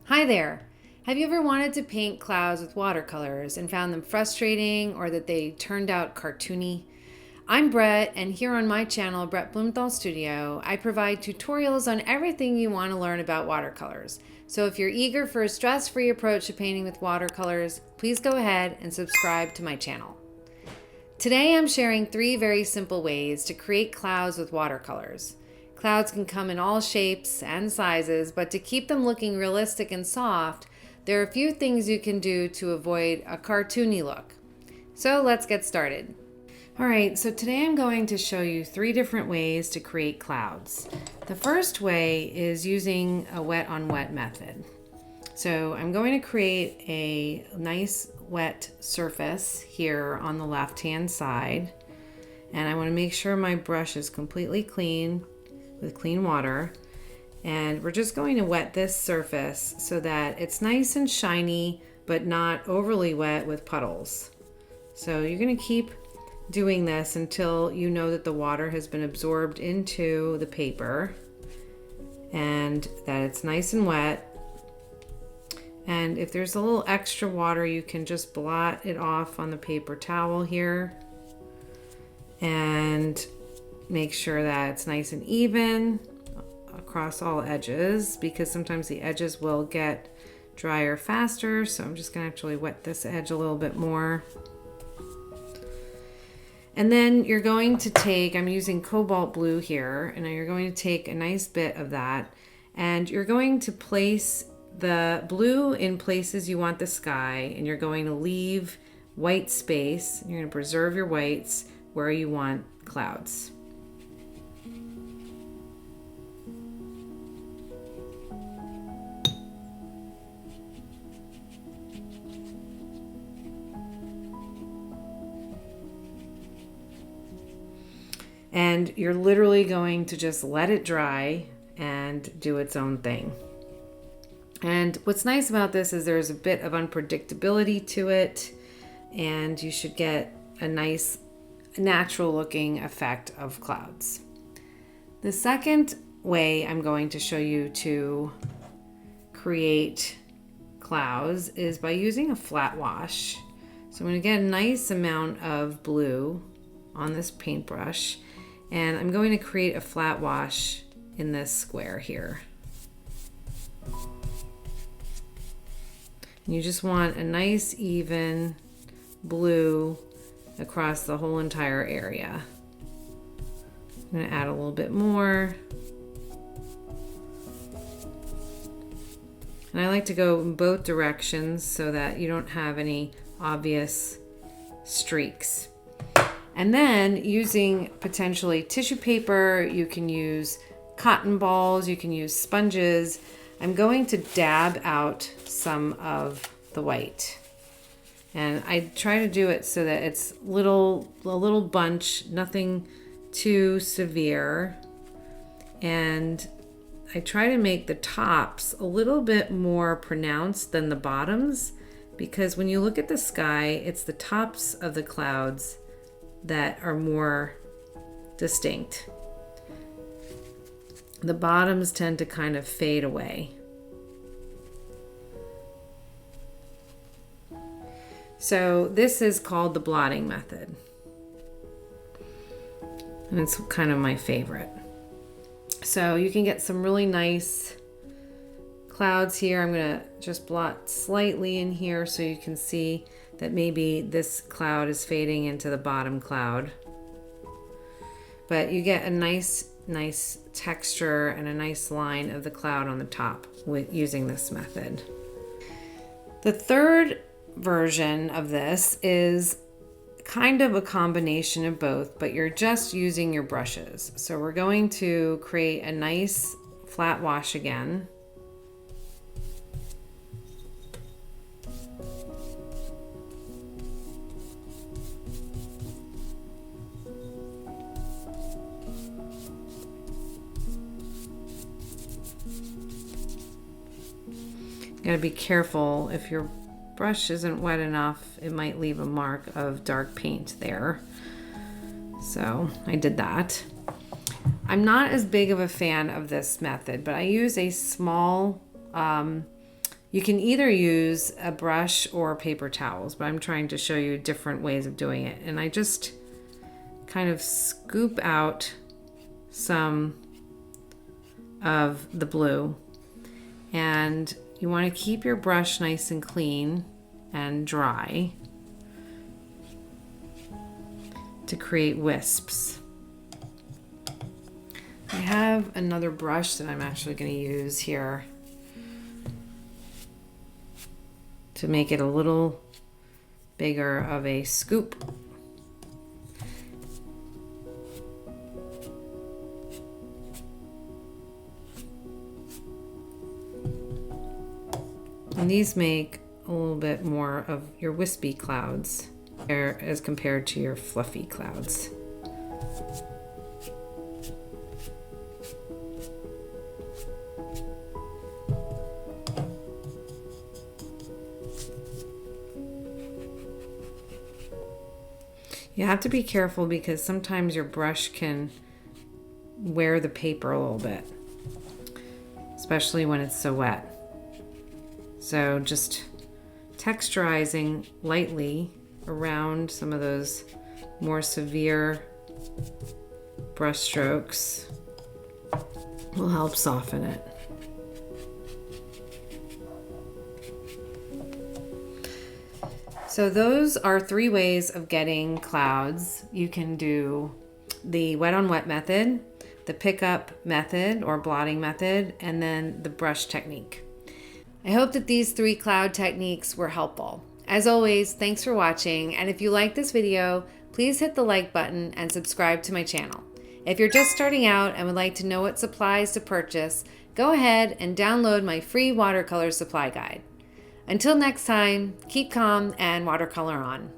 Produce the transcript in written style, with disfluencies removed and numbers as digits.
Hi there! Have you ever wanted to paint clouds with watercolors and found them frustrating or that they turned out cartoony? I'm Brett, and here on my channel, Brett Blumenthal Studio, I provide tutorials on everything you want to learn about watercolors. So if you're eager for a stress-free approach to painting with watercolors, please go ahead and subscribe to my channel. Today I'm sharing 3 very simple ways to create clouds with watercolors. Clouds can come in all shapes and sizes, but to keep them looking realistic and soft, there are a few things you can do to avoid a cartoony look. So let's get started. Alright, so today I'm going to show you 3 different ways to create clouds. The first way is using a wet on wet method. So I'm going to create a nice wet surface here on the left hand side, and I want to make sure my brush is completely clean with clean water, and we're just going to wet this surface so that it's nice and shiny but not overly wet with puddles. So you're going to keep doing this until you know that the water has been absorbed into the paper and that it's nice and wet. And if there's a little extra water, you can just blot it off on the paper towel here and make sure that it's nice and even across all edges, because sometimes the edges will get drier faster. So I'm just going to actually wet this edge a little bit more. And then you're going to take, I'm using cobalt blue here, and you're going to take a nice bit of that, and you're going to place the blue in places you want the sky, and you're going to leave white space. You're going to preserve your whites where you want clouds. And you're literally going to just let it dry and do its own thing. And what's nice about this is there's a bit of unpredictability to it, and you should get a nice natural looking effect of clouds. The second way I'm going to show you to create clouds is by using a flat wash. So I'm going to get a nice amount of blue on this paintbrush, and I'm going to create a flat wash in this square here. You just want a nice even blue across the whole entire area. I'm going to add a little bit more. And I like to go in both directions so that you don't have any obvious streaks. And then using potentially tissue paper, you can use cotton balls, you can use sponges. I'm going to dab out some of the white. And I try to do it so that it's a little bunch, nothing too severe. And I try to make the tops a little bit more pronounced than the bottoms, because when you look at the sky, it's the tops of the clouds that are more distinct. The bottoms tend to kind of fade away. So this is called the blotting method, and it's kind of my favorite. So you can get some really nice clouds here. I'm going to just blot slightly in here so you can see that maybe this cloud is fading into the bottom cloud. But you get a nice texture and a nice line of the cloud on the top with using this method. The third version of this is kind of a combination of both, but you're just using your brushes. So we're going to create a nice flat wash again. You gotta be careful. If your brush isn't wet enough, it might leave a mark of dark paint there. So I did that. I'm not as big of a fan of this method, but I use a small You can either use a brush or paper towels, but I'm trying to show you different ways of doing it. And I just kind of scoop out some of the blue. And you want to keep your brush nice and clean and dry to create wisps. I have another brush that I'm actually going to use here to make it a little bigger of a scoop. And these make a little bit more of your wispy clouds as compared to your fluffy clouds. You have to be careful because sometimes your brush can wear the paper a little bit, especially when it's so wet. So just texturizing lightly around some of those more severe brush strokes will help soften it. So those are 3 ways of getting clouds. You can do the wet on wet method, the pickup method or blotting method, and then the brush technique. I hope that these 3 cloud techniques were helpful. As always, thanks for watching, and if you like this video, please hit the like button and subscribe to my channel. If you're just starting out and would like to know what supplies to purchase, go ahead and download my free watercolor supply guide. Until next time, keep calm and watercolor on.